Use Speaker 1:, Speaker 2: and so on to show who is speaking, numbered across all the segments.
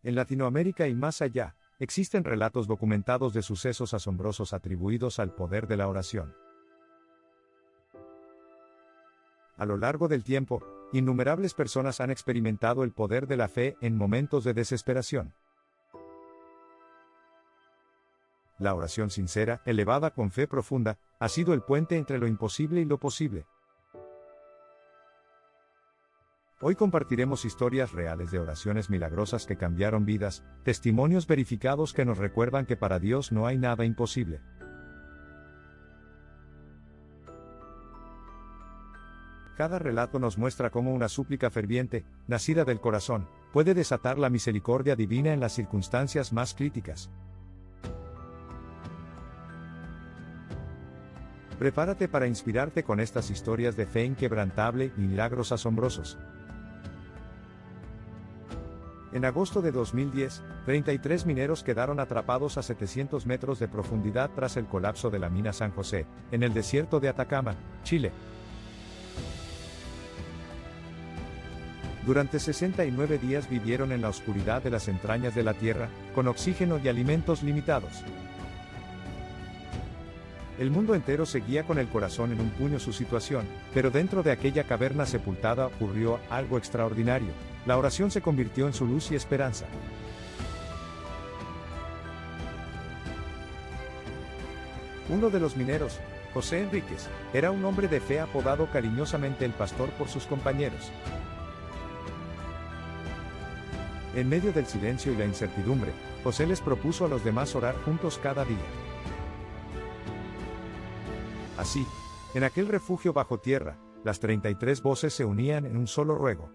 Speaker 1: En Latinoamérica y más allá, existen relatos documentados de sucesos asombrosos atribuidos al poder de la oración. A lo largo del tiempo, innumerables personas han experimentado el poder de la fe en momentos de desesperación. La oración sincera, elevada con fe profunda, ha sido el puente entre lo imposible y lo posible. Hoy compartiremos historias reales de oraciones milagrosas que cambiaron vidas, testimonios verificados que nos recuerdan que para Dios no hay nada imposible. Cada relato nos muestra cómo una súplica ferviente, nacida del corazón, puede desatar la misericordia divina en las circunstancias más críticas. Prepárate para inspirarte con estas historias de fe inquebrantable y milagros asombrosos. En agosto de 2010, 33 mineros quedaron atrapados a 700 metros de profundidad tras el colapso de la mina San José, en el desierto de Atacama, Chile. Durante 69 días vivieron en la oscuridad de las entrañas de la tierra, con oxígeno y alimentos limitados. El mundo entero seguía con el corazón en un puño su situación, pero dentro de aquella caverna sepultada ocurrió algo extraordinario. La oración se convirtió en su luz y esperanza. Uno de los mineros, José Enríquez, era un hombre de fe apodado cariñosamente el pastor por sus compañeros. En medio del silencio y la incertidumbre, José les propuso a los demás orar juntos cada día. Así, en aquel refugio bajo tierra, las 33 voces se unían en un solo ruego.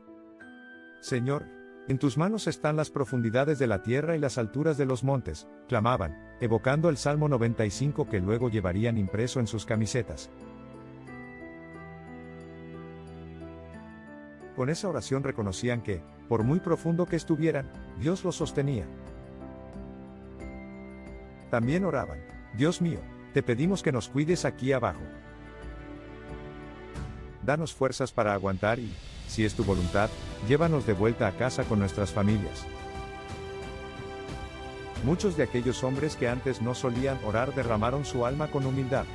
Speaker 1: Señor, en tus manos están las profundidades de la tierra y las alturas de los montes, clamaban, evocando el Salmo 95 que luego llevarían impreso en sus camisetas. Con esa oración reconocían que, por muy profundo que estuvieran, Dios los sostenía. También oraban, Dios mío, te pedimos que nos cuides aquí abajo. Danos fuerzas para aguantar y, si es tu voluntad, llévanos de vuelta a casa con nuestras familias. Muchos de aquellos hombres que antes no solían orar derramaron su alma con humildad.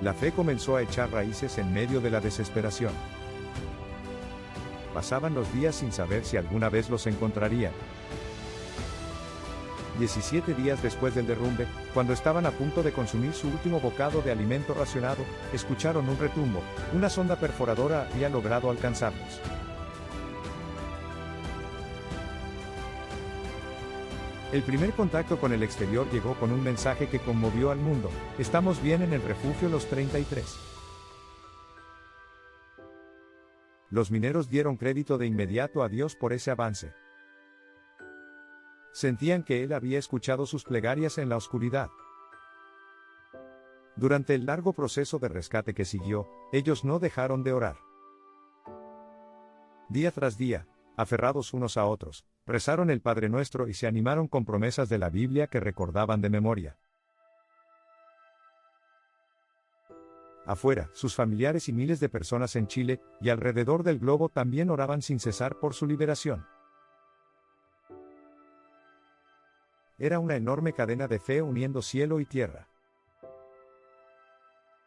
Speaker 1: La fe comenzó a echar raíces en medio de la desesperación. Pasaban los días sin saber si alguna vez los encontrarían. 17 días después del derrumbe, cuando estaban a punto de consumir su último bocado de alimento racionado, escucharon un retumbo. Una sonda perforadora había logrado alcanzarlos. El primer contacto con el exterior llegó con un mensaje que conmovió al mundo: estamos bien en el refugio Los 33. Los mineros dieron crédito de inmediato a Dios por ese avance. Sentían que Él había escuchado sus plegarias en la oscuridad. Durante el largo proceso de rescate que siguió, ellos no dejaron de orar. Día tras día, aferrados unos a otros, rezaron el Padre Nuestro y se animaron con promesas de la Biblia que recordaban de memoria. Afuera, sus familiares y miles de personas en Chile y alrededor del globo también oraban sin cesar por su liberación. Era una enorme cadena de fe uniendo cielo y tierra.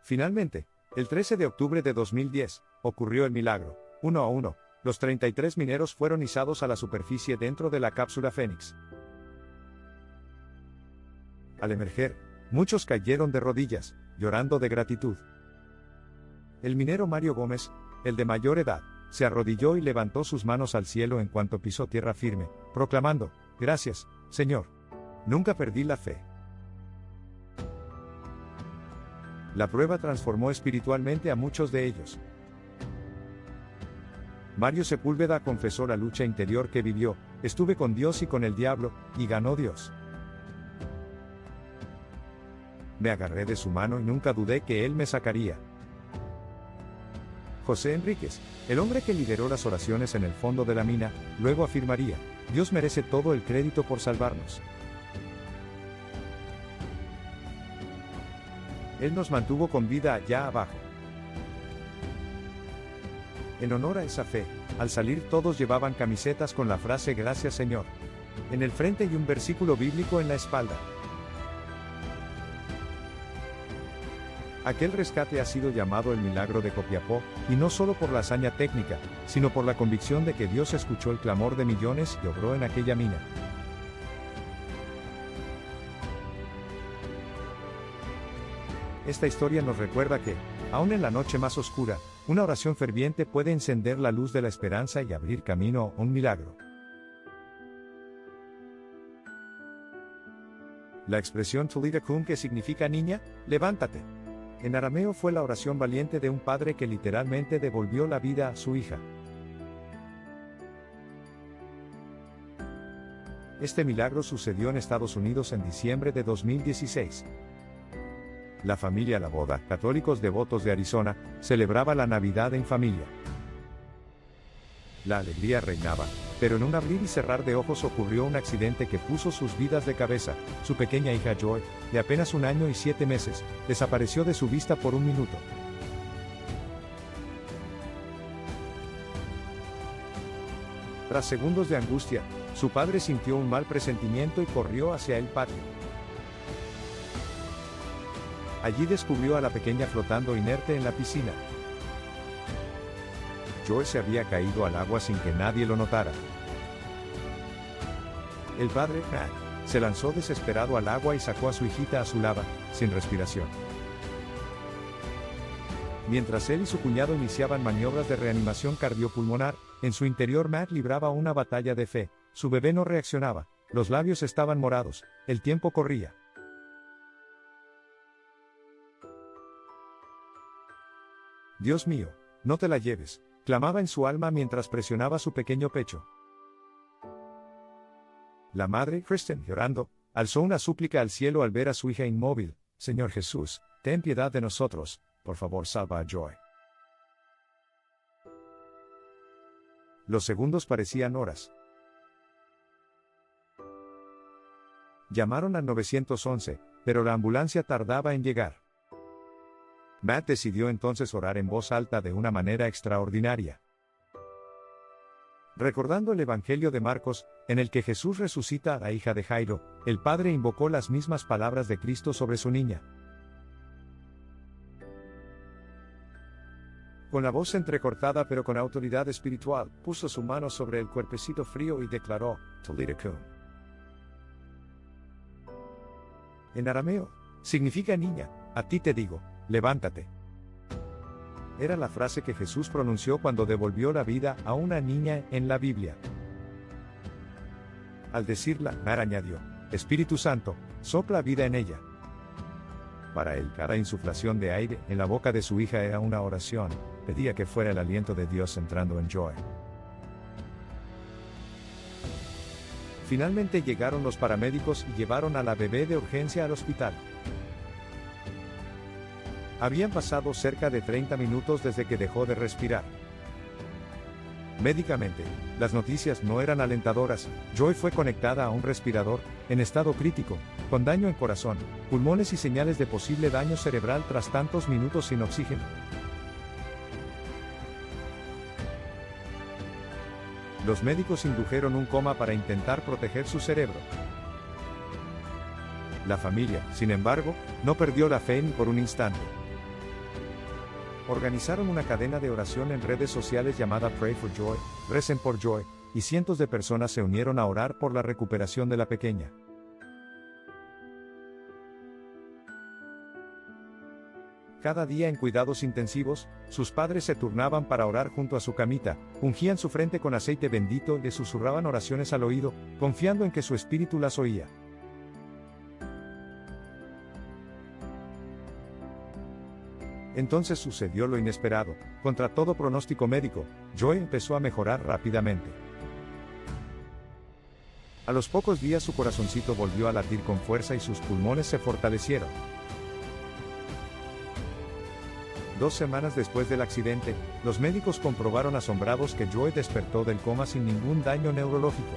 Speaker 1: Finalmente, el 13 de octubre de 2010, ocurrió el milagro. Uno a uno, los 33 mineros fueron izados a la superficie dentro de la cápsula Fénix. Al emerger, muchos cayeron de rodillas, llorando de gratitud. El minero Mario Gómez, el de mayor edad, se arrodilló y levantó sus manos al cielo en cuanto pisó tierra firme, proclamando: gracias, Señor. Nunca perdí la fe. La prueba transformó espiritualmente a muchos de ellos. Mario Sepúlveda confesó la lucha interior que vivió: estuve con Dios y con el diablo, y ganó Dios. Me agarré de su mano y nunca dudé que Él me sacaría. José Enríquez, el hombre que lideró las oraciones en el fondo de la mina, luego afirmaría: Dios merece todo el crédito por salvarnos. Él nos mantuvo con vida allá abajo. En honor a esa fe, al salir todos llevaban camisetas con la frase "Gracias Señor" en el frente y un versículo bíblico en la espalda. Aquel rescate ha sido llamado el milagro de Copiapó, y no solo por la hazaña técnica, sino por la convicción de que Dios escuchó el clamor de millones y obró en aquella mina. Esta historia nos recuerda que, aun en la noche más oscura, una oración ferviente puede encender la luz de la esperanza y abrir camino a un milagro. La expresión Talita Kum, que significa niña, levántate, en arameo fue la oración valiente de un padre que literalmente devolvió la vida a su hija. Este milagro sucedió en Estados Unidos en diciembre de 2016. La familia La Boda, católicos devotos de Arizona, celebraba la Navidad en familia. La alegría reinaba, pero en un abrir y cerrar de ojos ocurrió un accidente que puso sus vidas de cabeza. Su pequeña hija Joy, de apenas 1 año y 7 meses, desapareció de su vista por 1 minuto. Tras segundos de angustia, su padre sintió un mal presentimiento y corrió hacia el patio. Allí descubrió a la pequeña flotando inerte en la piscina. Joy se había caído al agua sin que nadie lo notara. El padre, Matt, se lanzó desesperado al agua y sacó a su hijita a su lado, sin respiración. Mientras él y su cuñado iniciaban maniobras de reanimación cardiopulmonar, en su interior Matt libraba una batalla de fe. Su bebé no reaccionaba, los labios estaban morados, el tiempo corría. Dios mío, no te la lleves, clamaba en su alma mientras presionaba su pequeño pecho. La madre, Kristen, llorando, alzó una súplica al cielo al ver a su hija inmóvil. Señor Jesús, ten piedad de nosotros, por favor salva a Joy. Los segundos parecían horas. Llamaron al 911, pero la ambulancia tardaba en llegar. Matt decidió entonces orar en voz alta de una manera extraordinaria. Recordando el Evangelio de Marcos, en el que Jesús resucita a la hija de Jairo, el padre invocó las mismas palabras de Cristo sobre su niña. Con la voz entrecortada pero con autoridad espiritual, puso su mano sobre el cuerpecito frío y declaró, Talita Kum. En arameo, significa niña, a ti te digo, levántate. Era la frase que Jesús pronunció cuando devolvió la vida a una niña en la Biblia. Al decirla, Matt añadió, Espíritu Santo, sopla vida en ella. Para él, cada insuflación de aire en la boca de su hija era una oración, pedía que fuera el aliento de Dios entrando en Joy. Finalmente llegaron los paramédicos y llevaron a la bebé de urgencia al hospital. Habían pasado cerca de 30 minutos desde que dejó de respirar. Médicamente, las noticias no eran alentadoras. Joy fue conectada a un respirador, en estado crítico, con daño en corazón, pulmones y señales de posible daño cerebral tras tantos minutos sin oxígeno. Los médicos indujeron un coma para intentar proteger su cerebro. La familia, sin embargo, no perdió la fe ni por un instante. Organizaron una cadena de oración en redes sociales llamada Pray for Joy, Recen por Joy, y cientos de personas se unieron a orar por la recuperación de la pequeña. Cada día en cuidados intensivos, sus padres se turnaban para orar junto a su camita, ungían su frente con aceite bendito y le susurraban oraciones al oído, confiando en que su espíritu las oía. Entonces sucedió lo inesperado. Contra todo pronóstico médico, Joy empezó a mejorar rápidamente. A los pocos días su corazoncito volvió a latir con fuerza y sus pulmones se fortalecieron. 2 semanas después del accidente, los médicos comprobaron asombrados que Joy despertó del coma sin ningún daño neurológico.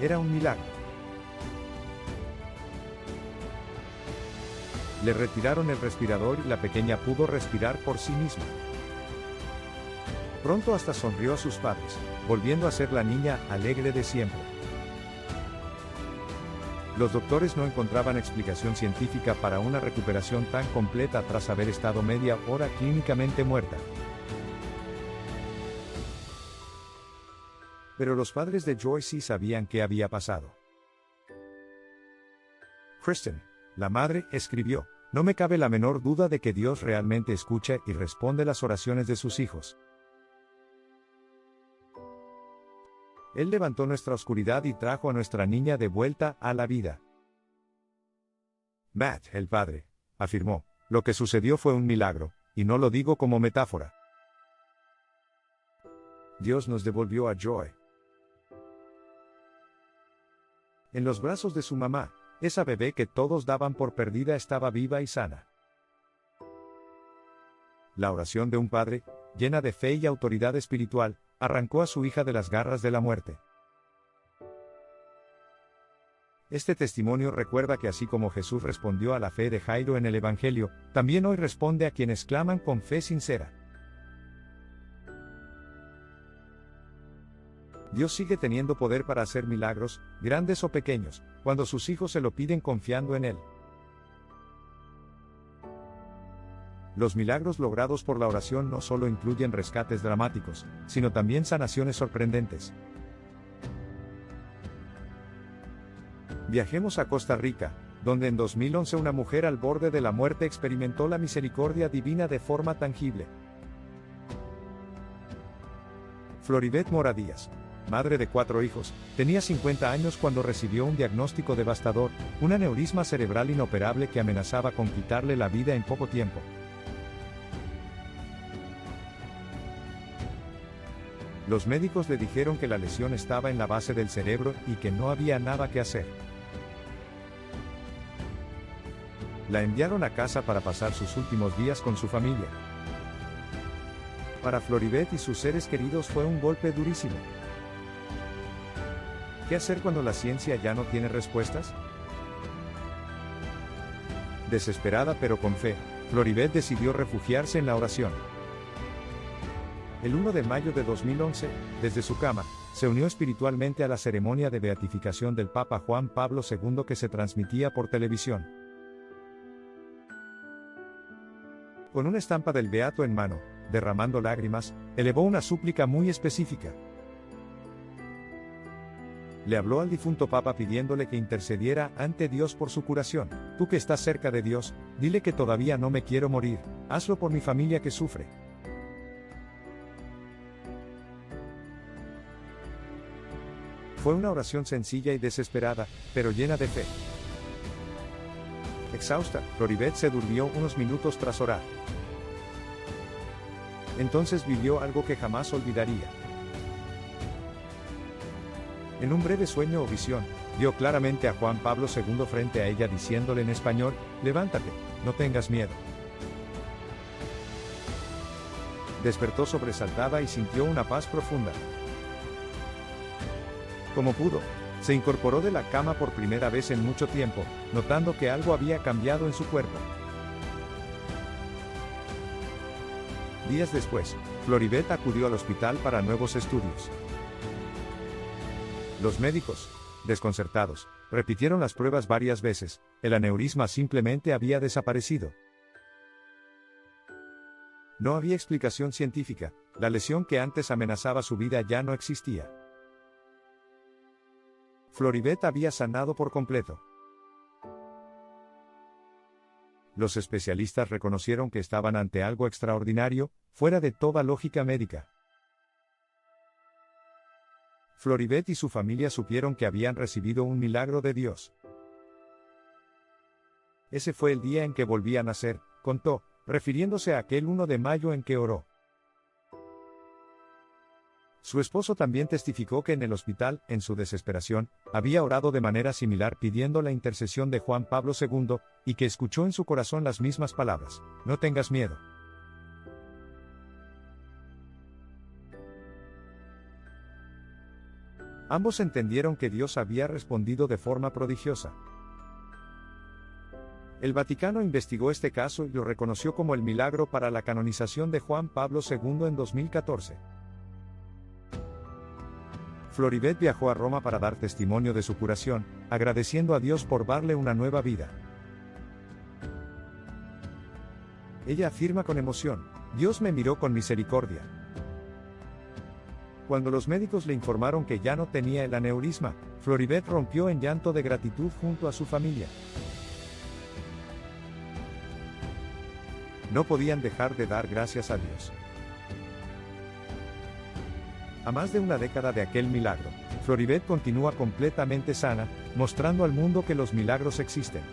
Speaker 1: Era un milagro. Le retiraron el respirador y la pequeña pudo respirar por sí misma. Pronto hasta sonrió a sus padres, volviendo a ser la niña alegre de siempre. Los doctores no encontraban explicación científica para una recuperación tan completa tras haber estado media hora clínicamente muerta. Pero los padres de Joy sí sabían qué había pasado. Kristen, la madre, escribió: "No me cabe la menor duda de que Dios realmente escucha y responde las oraciones de sus hijos. Él levantó nuestra oscuridad y trajo a nuestra niña de vuelta a la vida". Matt, el padre, afirmó: "Lo que sucedió fue un milagro, y no lo digo como metáfora. Dios nos devolvió a Joy en los brazos de su mamá. Esa bebé que todos daban por perdida estaba viva y sana". La oración de un padre, llena de fe y autoridad espiritual, arrancó a su hija de las garras de la muerte. Este testimonio recuerda que así como Jesús respondió a la fe de Jairo en el Evangelio, también hoy responde a quienes claman con fe sincera. Dios sigue teniendo poder para hacer milagros, grandes o pequeños, cuando sus hijos se lo piden confiando en Él. Los milagros logrados por la oración no solo incluyen rescates dramáticos, sino también sanaciones sorprendentes. Viajemos a Costa Rica, donde en 2011 una mujer al borde de la muerte experimentó la misericordia divina de forma tangible. Floribet Mora Díaz, madre de 4 hijos, tenía 50 años cuando recibió un diagnóstico devastador, un aneurisma cerebral inoperable que amenazaba con quitarle la vida en poco tiempo. Los médicos le dijeron que la lesión estaba en la base del cerebro y que no había nada que hacer. La enviaron a casa para pasar sus últimos días con su familia. Para Floribet y sus seres queridos fue un golpe durísimo. ¿Qué hacer cuando la ciencia ya no tiene respuestas? Desesperada pero con fe, Floribet decidió refugiarse en la oración. El 1 de mayo de 2011, desde su cama, se unió espiritualmente a la ceremonia de beatificación del Papa Juan Pablo II que se transmitía por televisión. Con una estampa del beato en mano, derramando lágrimas, elevó una súplica muy específica. Le habló al difunto Papa pidiéndole que intercediera ante Dios por su curación. Tú que estás cerca de Dios, dile que todavía no me quiero morir, hazlo por mi familia que sufre. Fue una oración sencilla y desesperada, pero llena de fe. Exhausta, Floribet se durmió unos minutos tras orar. Entonces vivió algo que jamás olvidaría. En un breve sueño o visión, vio claramente a Juan Pablo II frente a ella diciéndole en español: "Levántate, no tengas miedo". Despertó sobresaltada y sintió una paz profunda. Como pudo, se incorporó de la cama por primera vez en mucho tiempo, notando que algo había cambiado en su cuerpo. Días después, Floribet acudió al hospital para nuevos estudios. Los médicos, desconcertados, repitieron las pruebas varias veces, el aneurisma simplemente había desaparecido. No había explicación científica, la lesión que antes amenazaba su vida ya no existía. Floribet había sanado por completo. Los especialistas reconocieron que estaban ante algo extraordinario, fuera de toda lógica médica. Floribet y su familia supieron que habían recibido un milagro de Dios. Ese fue el día en que volví a nacer, contó, refiriéndose a aquel 1 de mayo en que oró. Su esposo también testificó que en el hospital, en su desesperación, había orado de manera similar pidiendo la intercesión de Juan Pablo II, y que escuchó en su corazón las mismas palabras: "No tengas miedo". Ambos entendieron que Dios había respondido de forma prodigiosa. El Vaticano investigó este caso y lo reconoció como el milagro para la canonización de Juan Pablo II en 2014. Floribet viajó a Roma para dar testimonio de su curación, agradeciendo a Dios por darle una nueva vida. Ella afirma con emoción: Dios me miró con misericordia. Cuando los médicos le informaron que ya no tenía el aneurisma, Floribet rompió en llanto de gratitud junto a su familia. No podían dejar de dar gracias a Dios. A más de una década de aquel milagro, Floribet continúa completamente sana, mostrando al mundo que los milagros existen.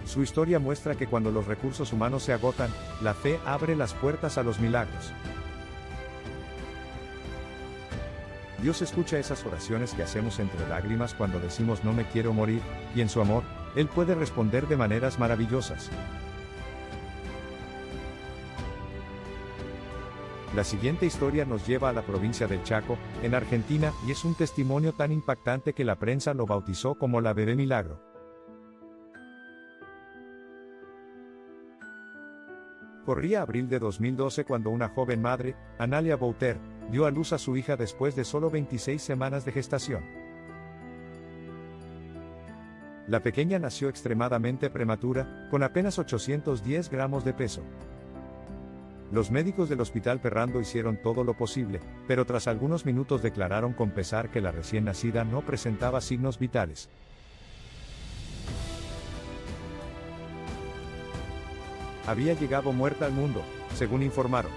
Speaker 1: Su historia muestra que cuando los recursos humanos se agotan, la fe abre las puertas a los milagros. Dios escucha esas oraciones que hacemos entre lágrimas cuando decimos no me quiero morir, y en su amor, Él puede responder de maneras maravillosas. La siguiente historia nos lleva a la provincia del Chaco, en Argentina, y es un testimonio tan impactante que la prensa lo bautizó como la bebé milagro. Corría abril de 2012 cuando una joven madre, Analia Bouter, dio a luz a su hija después de solo 26 semanas de gestación. La pequeña nació extremadamente prematura, con apenas 810 gramos de peso. Los médicos del Hospital Ferrando hicieron todo lo posible, pero tras algunos minutos declararon con pesar que la recién nacida no presentaba signos vitales. Había llegado muerta al mundo, según informaron.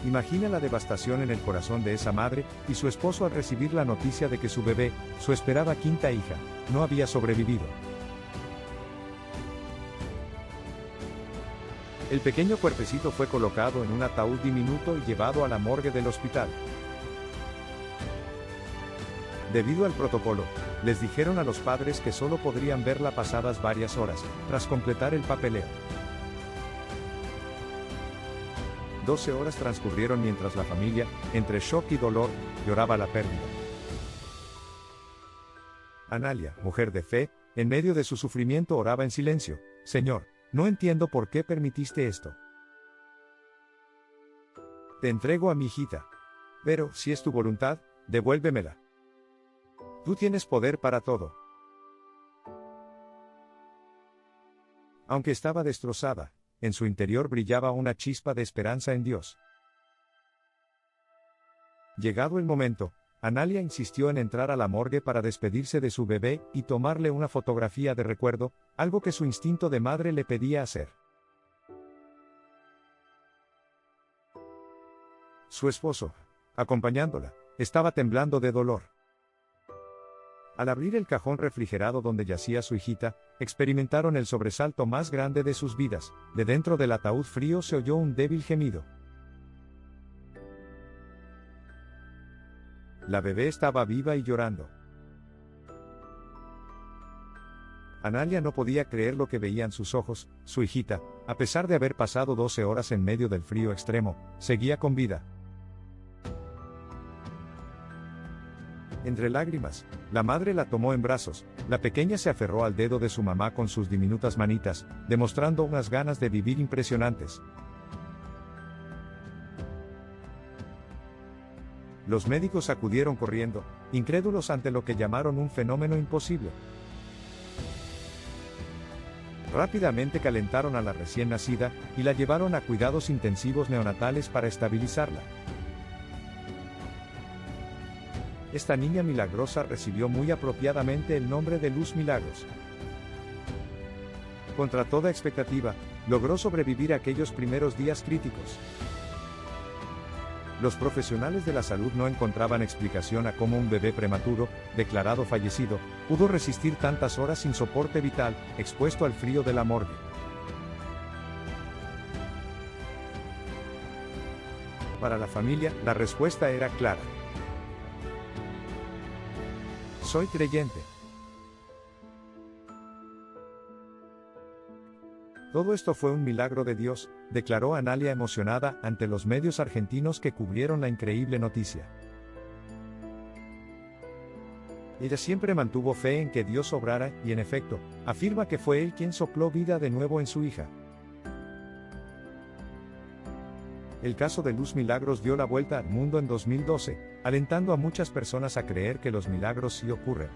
Speaker 1: Imagina la devastación en el corazón de esa madre y su esposo al recibir la noticia de que su bebé, su esperada quinta hija, no había sobrevivido. El pequeño cuerpecito fue colocado en un ataúd diminuto y llevado a la morgue del hospital. Debido al protocolo, les dijeron a los padres que solo podrían verla pasadas varias horas, tras completar el papeleo. 12 horas transcurrieron mientras la familia, entre shock y dolor, lloraba la pérdida. Analia, mujer de fe, en medio de su sufrimiento oraba en silencio: Señor, no entiendo por qué permitiste esto. Te entrego a mi hijita. Pero, si es tu voluntad, devuélvemela. Tú tienes poder para todo. Aunque estaba destrozada, en su interior brillaba una chispa de esperanza en Dios. Llegado el momento, Analia insistió en entrar a la morgue para despedirse de su bebé y tomarle una fotografía de recuerdo, algo que su instinto de madre le pedía hacer. Su esposo, acompañándola, estaba temblando de dolor. Al abrir el cajón refrigerado donde yacía su hijita, experimentaron el sobresalto más grande de sus vidas. De dentro del ataúd frío se oyó un débil gemido. La bebé estaba viva y llorando. Analia no podía creer lo que veían sus ojos. Su hijita, a pesar de haber pasado 12 horas en medio del frío extremo, seguía con vida. Entre lágrimas, la madre la tomó en brazos. La pequeña se aferró al dedo de su mamá con sus diminutas manitas, demostrando unas ganas de vivir impresionantes. Los médicos acudieron corriendo, incrédulos ante lo que llamaron un fenómeno imposible. Rápidamente calentaron a la recién nacida, y la llevaron a cuidados intensivos neonatales para estabilizarla. Esta niña milagrosa recibió muy apropiadamente el nombre de Luz Milagros. Contra toda expectativa, logró sobrevivir aquellos primeros días críticos. Los profesionales de la salud no encontraban explicación a cómo un bebé prematuro, declarado fallecido, pudo resistir tantas horas sin soporte vital, expuesto al frío de la morgue. Para la familia, la respuesta era clara: soy creyente. Todo esto fue un milagro de Dios, declaró Analia emocionada ante los medios argentinos que cubrieron la increíble noticia. Ella siempre mantuvo fe en que Dios obrara y en efecto, afirma que fue Él quien sopló vida de nuevo en su hija. El caso de Luz Milagros dio la vuelta al mundo en 2012, alentando a muchas personas a creer que los milagros sí ocurren.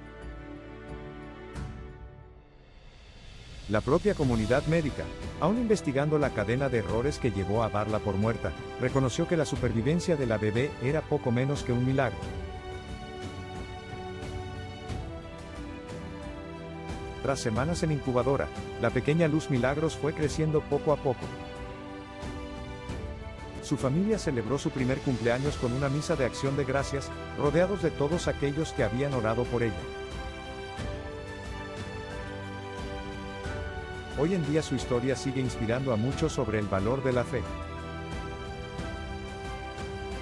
Speaker 1: La propia comunidad médica, aún investigando la cadena de errores que llevó a darla por muerta, reconoció que la supervivencia de la bebé era poco menos que un milagro. Tras semanas en incubadora, la pequeña Luz Milagros fue creciendo poco a poco. Su familia celebró su primer cumpleaños con una misa de acción de gracias, rodeados de todos aquellos que habían orado por ella. Hoy en día su historia sigue inspirando a muchos sobre el valor de la fe.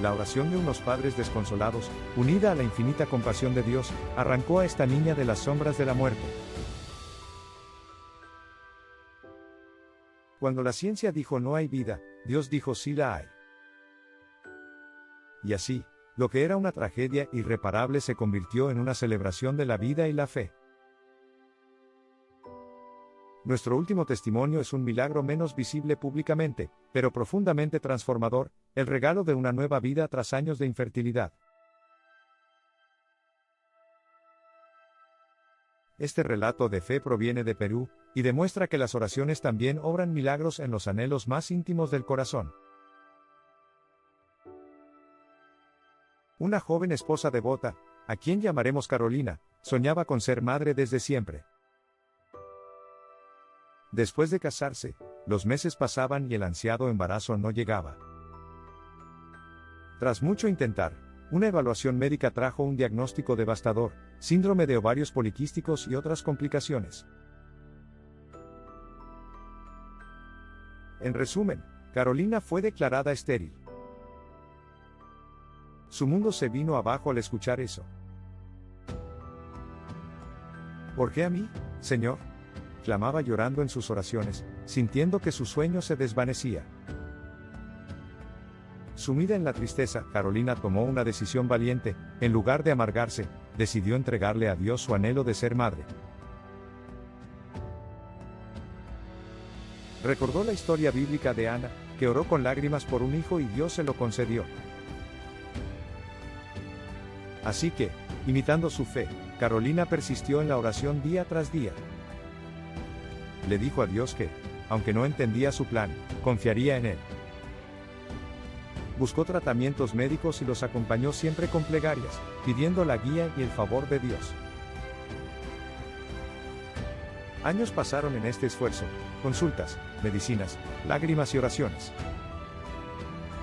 Speaker 1: La oración de unos padres desconsolados, unida a la infinita compasión de Dios, arrancó a esta niña de las sombras de la muerte. Cuando la ciencia dijo no hay vida, Dios dijo sí la hay. Y así, lo que era una tragedia irreparable se convirtió en una celebración de la vida y la fe. Nuestro último testimonio es un milagro menos visible públicamente, pero profundamente transformador, el regalo de una nueva vida tras años de infertilidad. Este relato de fe proviene de Perú, y demuestra que las oraciones también obran milagros en los anhelos más íntimos del corazón. Una joven esposa devota, a quien llamaremos Carolina, soñaba con ser madre desde siempre. Después de casarse, los meses pasaban y el ansiado embarazo no llegaba. Tras mucho intentar, una evaluación médica trajo un diagnóstico devastador: síndrome de ovarios poliquísticos y otras complicaciones. En resumen, Carolina fue declarada estéril. Su mundo se vino abajo al escuchar eso. ¿Por qué a mí, Señor?, clamaba llorando en sus oraciones, sintiendo que su sueño se desvanecía. Sumida en la tristeza, Carolina tomó una decisión valiente. En lugar de amargarse, decidió entregarle a Dios su anhelo de ser madre. Recordó la historia bíblica de Ana, que oró con lágrimas por un hijo y Dios se lo concedió. Así que, imitando su fe, Carolina persistió en la oración día tras día. Le dijo a Dios que, aunque no entendía su plan, confiaría en él. Buscó tratamientos médicos y los acompañó siempre con plegarias, pidiendo la guía y el favor de Dios. Años pasaron en este esfuerzo: consultas, medicinas, lágrimas y oraciones.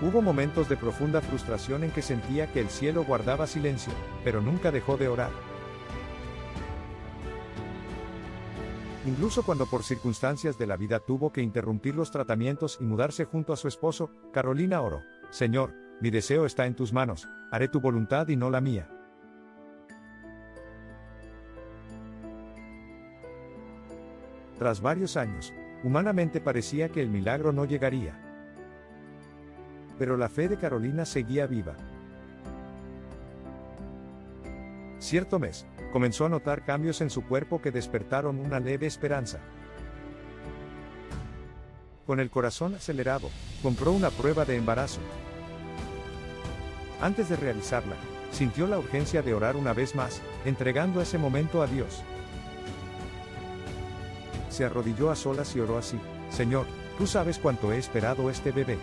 Speaker 1: Hubo momentos de profunda frustración en que sentía que el cielo guardaba silencio, pero nunca dejó de orar. Incluso cuando por circunstancias de la vida tuvo que interrumpir los tratamientos y mudarse junto a su esposo, Carolina oró: Señor, mi deseo está en tus manos, haré tu voluntad y no la mía. Tras varios años, humanamente parecía que el milagro no llegaría. Pero la fe de Carolina seguía viva. Cierto mes, comenzó a notar cambios en su cuerpo que despertaron una leve esperanza. Con el corazón acelerado, compró una prueba de embarazo. Antes de realizarla, sintió la urgencia de orar una vez más, entregando ese momento a Dios. Se arrodilló a solas y oró así: Señor, tú sabes cuánto he esperado este bebé.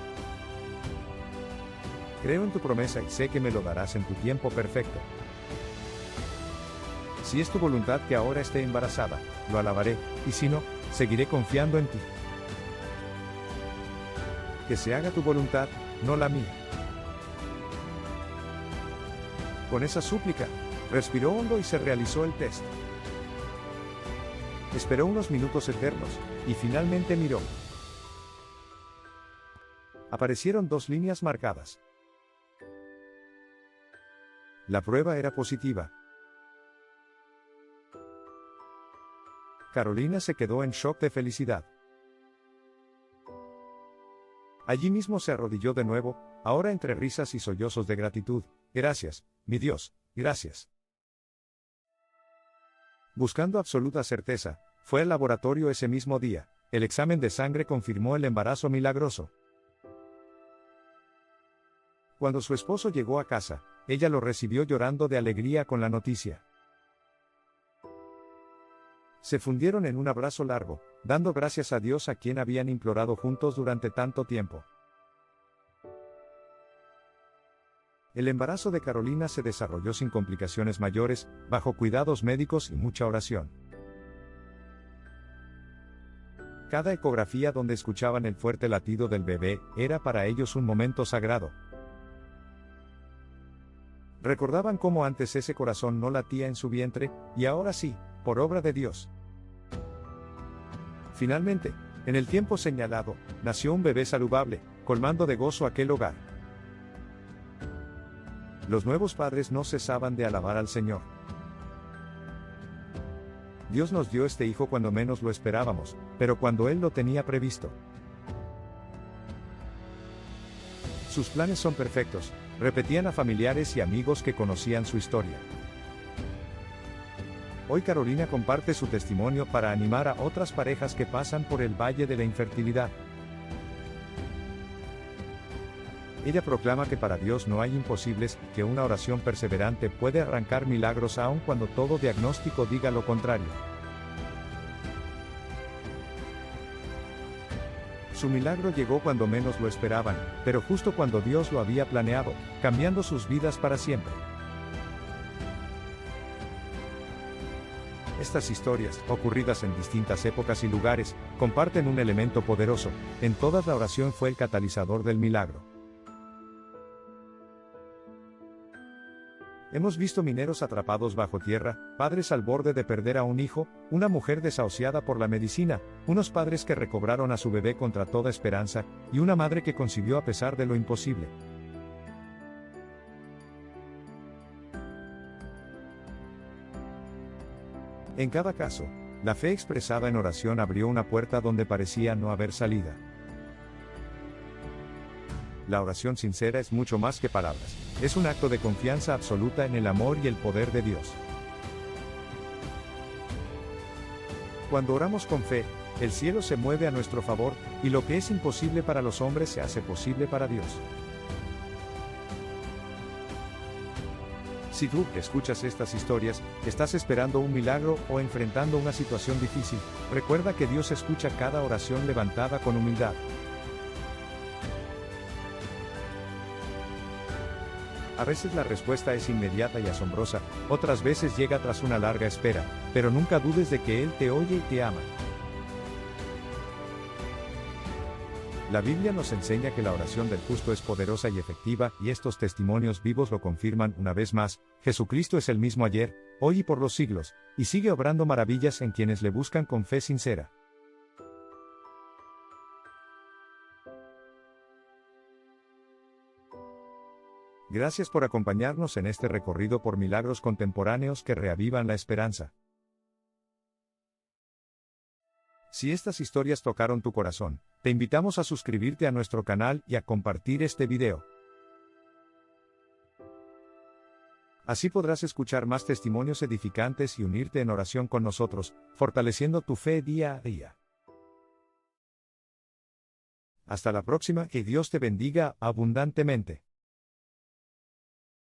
Speaker 1: Creo en tu promesa y sé que me lo darás en tu tiempo perfecto. Si es tu voluntad que ahora esté embarazada, lo alabaré, y si no, seguiré confiando en ti. Que se haga tu voluntad, no la mía. Con esa súplica, respiró hondo y se realizó el test. Esperó unos minutos eternos, y finalmente miró. Aparecieron 2 líneas marcadas. La prueba era positiva. Carolina se quedó en shock de felicidad. Allí mismo se arrodilló de nuevo, ahora entre risas y sollozos de gratitud: Gracias, mi Dios, gracias. Buscando absoluta certeza, fue al laboratorio ese mismo día. El examen de sangre confirmó el embarazo milagroso. Cuando su esposo llegó a casa, ella lo recibió llorando de alegría con la noticia. Se fundieron en un abrazo largo, dando gracias a Dios a quien habían implorado juntos durante tanto tiempo. El embarazo de Carolina se desarrolló sin complicaciones mayores, bajo cuidados médicos y mucha oración. Cada ecografía donde escuchaban el fuerte latido del bebé era para ellos un momento sagrado. Recordaban cómo antes ese corazón no latía en su vientre, y ahora sí, por obra de Dios. Finalmente, en el tiempo señalado, nació un bebé saludable, colmando de gozo aquel hogar. Los nuevos padres no cesaban de alabar al Señor. Dios nos dio este hijo cuando menos lo esperábamos, pero cuando Él lo tenía previsto. Sus planes son perfectos, repetían a familiares y amigos que conocían su historia. Hoy Carolina comparte su testimonio para animar a otras parejas que pasan por el valle de la infertilidad. Ella proclama que para Dios no hay imposibles y que una oración perseverante puede arrancar milagros aun cuando todo diagnóstico diga lo contrario. Su milagro llegó cuando menos lo esperaban, pero justo cuando Dios lo había planeado, cambiando sus vidas para siempre. Estas historias, ocurridas en distintas épocas y lugares, comparten un elemento poderoso: en todas la oración fue el catalizador del milagro. Hemos visto mineros atrapados bajo tierra, padres al borde de perder a un hijo, una mujer desahuciada por la medicina, unos padres que recobraron a su bebé contra toda esperanza, y una madre que concibió a pesar de lo imposible. En cada caso, la fe expresada en oración abrió una puerta donde parecía no haber salida. La oración sincera es mucho más que palabras, es un acto de confianza absoluta en el amor y el poder de Dios. Cuando oramos con fe, el cielo se mueve a nuestro favor, y lo que es imposible para los hombres se hace posible para Dios. Si tú, que escuchas estas historias, estás esperando un milagro o enfrentando una situación difícil, recuerda que Dios escucha cada oración levantada con humildad. A veces la respuesta es inmediata y asombrosa, otras veces llega tras una larga espera, pero nunca dudes de que Él te oye y te ama. La Biblia nos enseña que la oración del justo es poderosa y efectiva, y estos testimonios vivos lo confirman una vez más: Jesucristo es el mismo ayer, hoy y por los siglos, y sigue obrando maravillas en quienes le buscan con fe sincera. Gracias por acompañarnos en este recorrido por milagros contemporáneos que reavivan la esperanza. Si estas historias tocaron tu corazón, te invitamos a suscribirte a nuestro canal y a compartir este video. Así podrás escuchar más testimonios edificantes y unirte en oración con nosotros, fortaleciendo tu fe día a día. Hasta la próxima, que Dios te bendiga abundantemente.